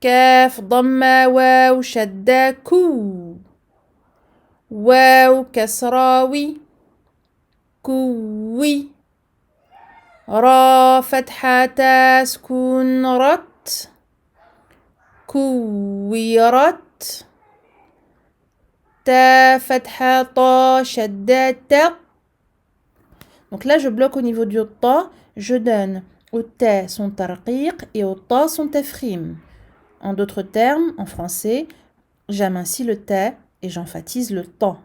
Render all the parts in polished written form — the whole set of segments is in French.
كاف ضمة واو شدة كو واو كسراوي كوي را فتحة تا سكون رت كويرت تا فتحة طا شدة تق. Donc là, je bloque au niveau du ta, je donne au ta son tarqiq et au ta son tafrim. En d'autres termes, en français, j'amincis le ta et j'emphatise le ta.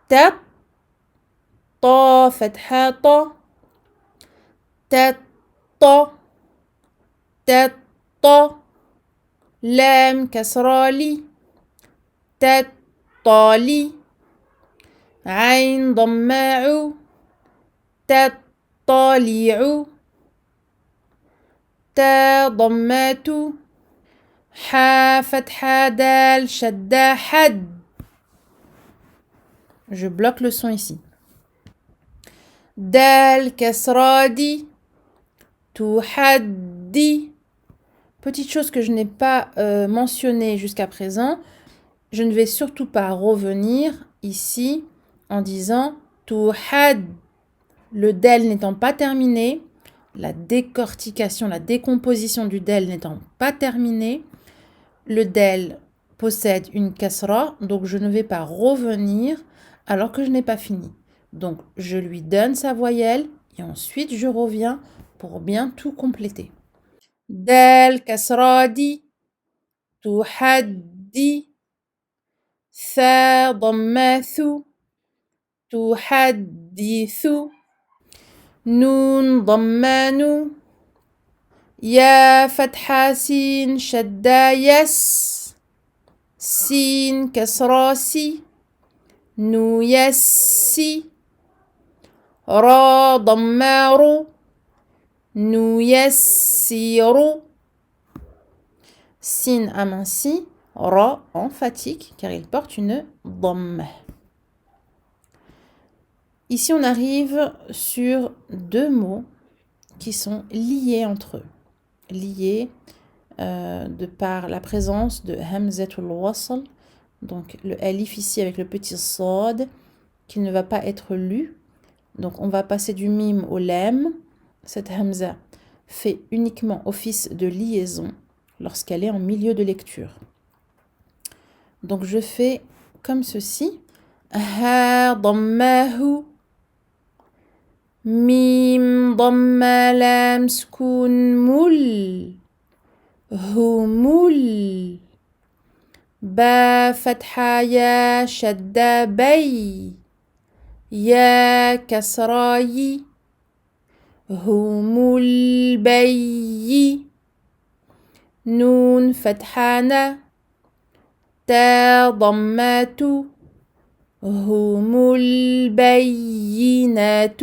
Ta, ta, fatha, ta, ta, ta, ta, ta, lam, kasra, li, ta, ta, li, ayn, ضماء, ta, ta, li'u, تا ضمات حا فتحة دال شدة حد. Je bloque le son ici. دال كسرة دي تحدي. Petite chose que je n'ai pas mentionnée jusqu'à présent, je ne vais surtout pas revenir ici en disant tuhad. Le del n'étant pas terminé, la décortication, la décomposition du del n'étant pas terminée, le del possède une kasra, donc je ne vais pas revenir alors que je n'ai pas fini. Donc je lui donne sa voyelle et ensuite je reviens pour bien tout compléter. Del kasra di, tuhaddi, tha ضمّاثu, tuhaddithu, نون ضمان يا فتحة سين شدة يس سين كسراسي نو يسي را ضمار نو يسير سين aminci, ra emphatique car il porte une dhamme. Ici, on arrive sur deux mots qui sont liés entre eux. Liés de par la présence de hamzatul wasl, donc le alif ici avec le petit sad, qui ne va pas être lu. Donc, on va passer du mim au lam. Cette hamza fait uniquement office de liaison lorsqu'elle est en milieu de lecture. Donc, je fais comme ceci. Ha dammahu. ميم ضمة لام سكون مل همل با فتحة يا شدة بي يا كسراي همل بي نون فتحة تا ضمات همل بينات.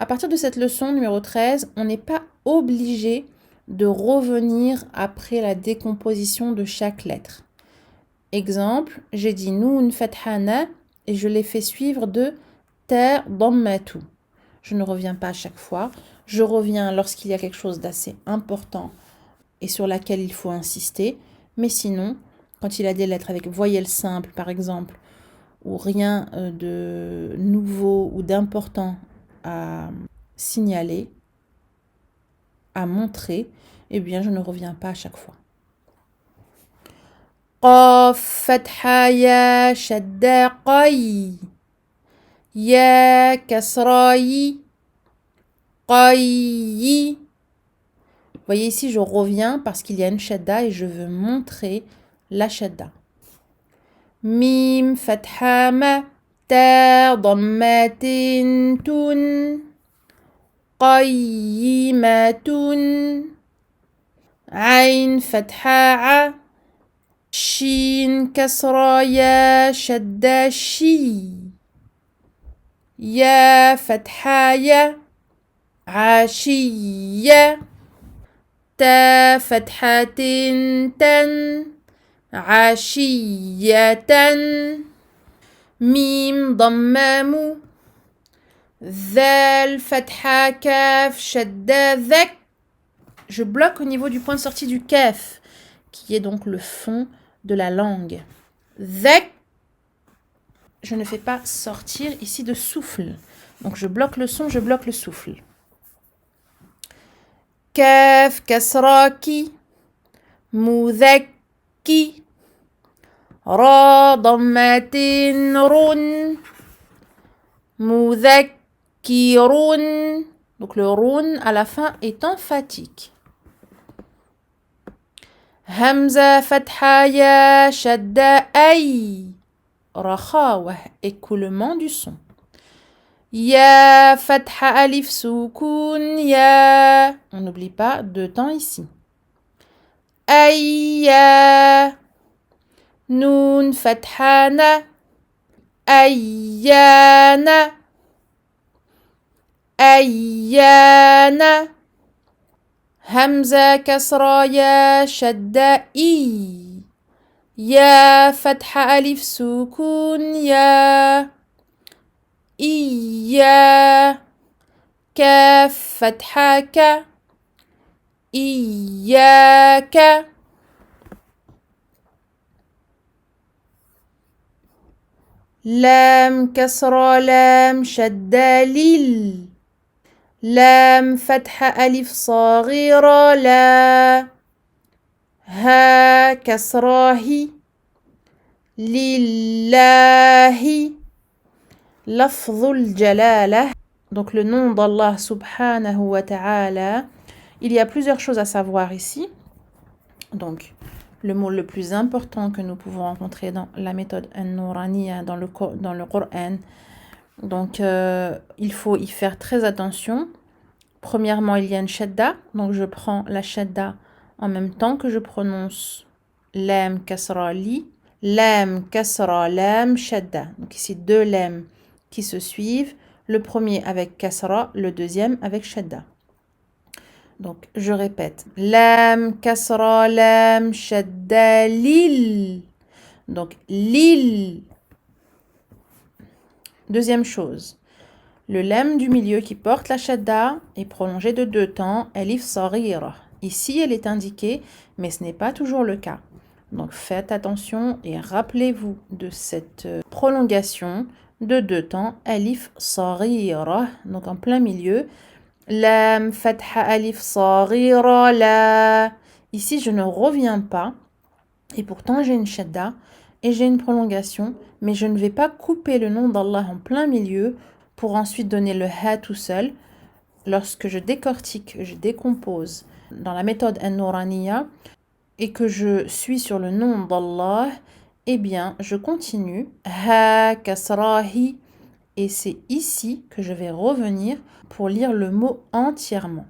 À partir de cette leçon numéro 13, on n'est pas obligé de revenir après la décomposition de chaque lettre. Exemple, j'ai dit Noun fathana et je l'ai fait suivre de Ta dhammatu. Je ne reviens pas à chaque fois. Je reviens lorsqu'il y a quelque chose d'assez important et sur laquelle il faut insister. Mais sinon, quand il y a des lettres avec voyelles simples, par exemple, ou rien de nouveau ou d'important à signaler, à montrer, eh bien, je ne reviens pas à chaque fois. Qaf, fatha, ya, shadda, qay. Ya, kasra, yi. Qayyi. Vous voyez ici, je reviens parce qu'il y a une shadda et je veux montrer la shadda. Mim, fatha, ma. Ta, dhammatin, tun. قيمة عين فتحة شين كسرة يا شدة شي يا فتحة يا عشية تا فتحة تن عشية ميم ضمام ذال فتحة كاف شدة ذك Je bloque au niveau du point de sortie du kaf, qui est donc le fond de la langue. Dhak. Je ne fais pas sortir ici de souffle. Donc je bloque le son, je bloque le souffle. Kaf kasraki. Mudhakki. Ra dammatin run. Mudhakkirun. Donc le run à la fin est emphatique. Hamza fatha ya shadda ay. Rakhawah, écoulement du son. Ya fatha alif soukoun ya. On n'oublie pas deux temps ici. Ayya. Nun fathana. Ayyana. Ayyana. Hamza kasra ya shadda i. Ya fatha alif soukoun ya. Iya. Kaf fatha ka. Iyaka. Lam kasra lam shadda lil. Lam fatha alif saghira la. Ha kasrahi. Lillahi. Lafzul jalala. Donc le nom d'Allah subhanahu wa ta'ala. Il y a plusieurs choses à savoir ici. Donc le mot le plus important que nous pouvons rencontrer dans la méthode An-Nouraniya, dans le Coran. Donc il faut y faire très attention. Premièrement, il y a une shadda. Donc je prends la shadda en même temps que je prononce lam kasra li. Lam kasra lam shadda. Donc ici deux lam qui se suivent. Le premier avec kasra, le deuxième avec shadda. Donc je répète. Lam kasra lam shadda lil. Donc lil. Deuxième chose. Le lam du milieu qui porte la shadda est prolongé de deux temps, alif saghira. Ici, elle est indiquée, mais ce n'est pas toujours le cas. Donc faites attention et rappelez-vous de cette prolongation de deux temps, alif saghira, donc en plein milieu. Lam fatha alif saghira la. Ici, je ne reviens pas, et pourtant j'ai une shadda et j'ai une prolongation, mais je ne vais pas couper le nom d'Allah en plein milieu pour ensuite donner le ha tout seul. Lorsque je décortique, je décompose dans la méthode An-Nouraniya et que je suis sur le nom d'Allah, eh bien, je continue. Ha kasrahi. Et c'est ici que je vais revenir pour lire le mot entièrement.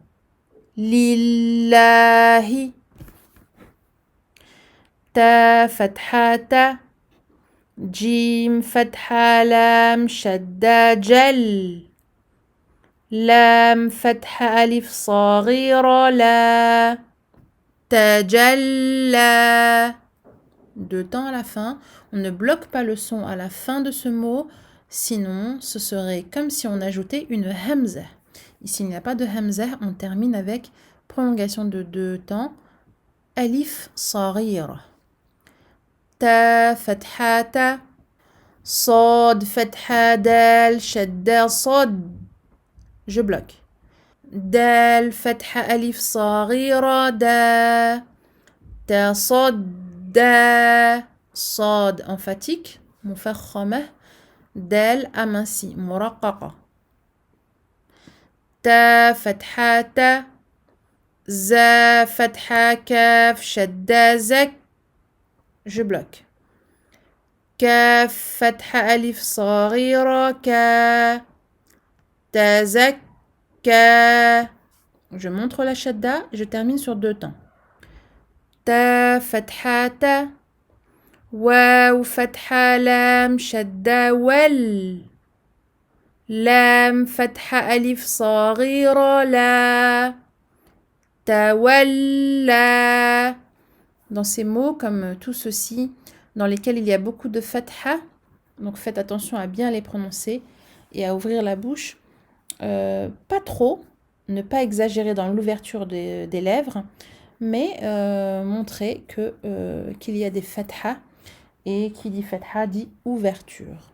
Lillahi. Ta fathata. Jim fatha lam shadda jal. Lam fatha alif saghira la. Tajalla. Deux temps à la fin. On ne bloque pas le son à la fin de ce mot. Sinon, ce serait comme si on ajoutait une hamza. Ici, il n'y a pas de hamza. On termine avec prolongation de deux temps. Alif saghira. Ta fathata. Sad fatha dal shadda sad. Je bloque. Dal fatha alif saghira da. Ta sad da. Sad emphatique. Mufakhamah. Dal aminci. Muraqqaqa. Ta fathata. Za fatha kaf shadda zak. Je bloque. Kaf fatha alif saghira ka. Tazakka. Je montre la shadda, je termine sur deux temps. Ta fathata. Waw fatha lam shadda wal. Lam fatha alif saghira la. Tawalla. Dans ces mots comme tout ceci, dans lesquels il y a beaucoup de fatha, donc faites attention à bien les prononcer et à ouvrir la bouche. Pas trop, ne pas exagérer dans l'ouverture des lèvres, mais montrer qu'il y a des fatha, et qui dit fatha dit ouverture.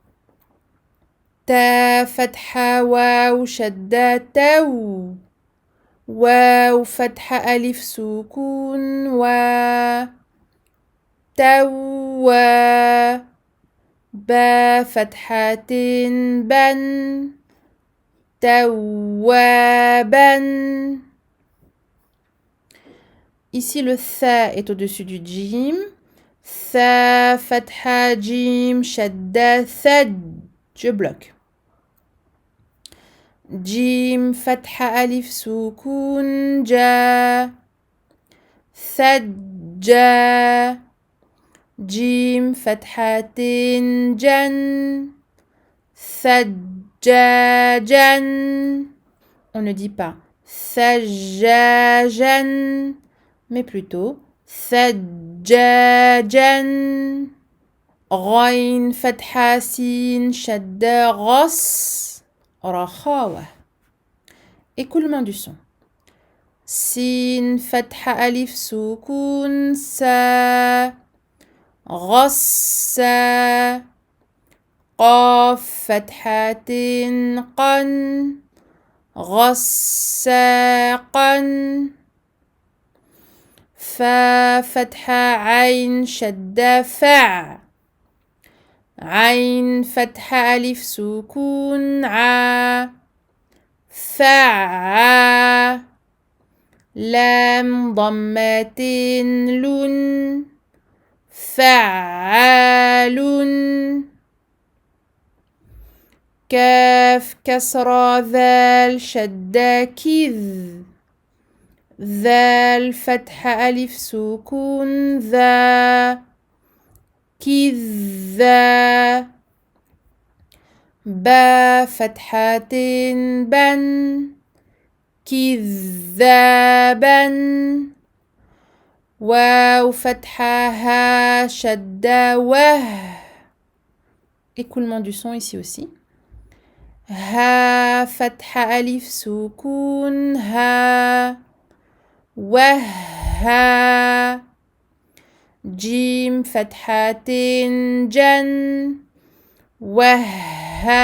Ta fatha waw shadda taw. واو فتحة ألف سكون توا با فتحتين بن توابا. Ici le tha est au-dessus du jim. Tha fatha jim shadda thad. Je bloque. جيم فتحة ألف سكون جا ثجا. جيم فتحتين جن ثجاجا. On ne dit pas ثجاجا, mais plutôt ثجاجا. غين فتحة سين شدة غص رخاوة. Écoulement du son. Sin fatha alif sukun sa غصا. قاف فتحتين قن غساقا. فا فتحة عين شدة فع. عين فتحة ألف سكون ع فع. لام ضمتين لن فعال. كاف كسرى ذال شدة كذ. ذال فتحة ألف سكون ذا كذا. با فتحتين بن كذابا. واو فتحة ها شدة وه. Écoulement du son ici aussi. ها فتحة ألف سكون ها وها. جيم فتحتين جن وهاجا.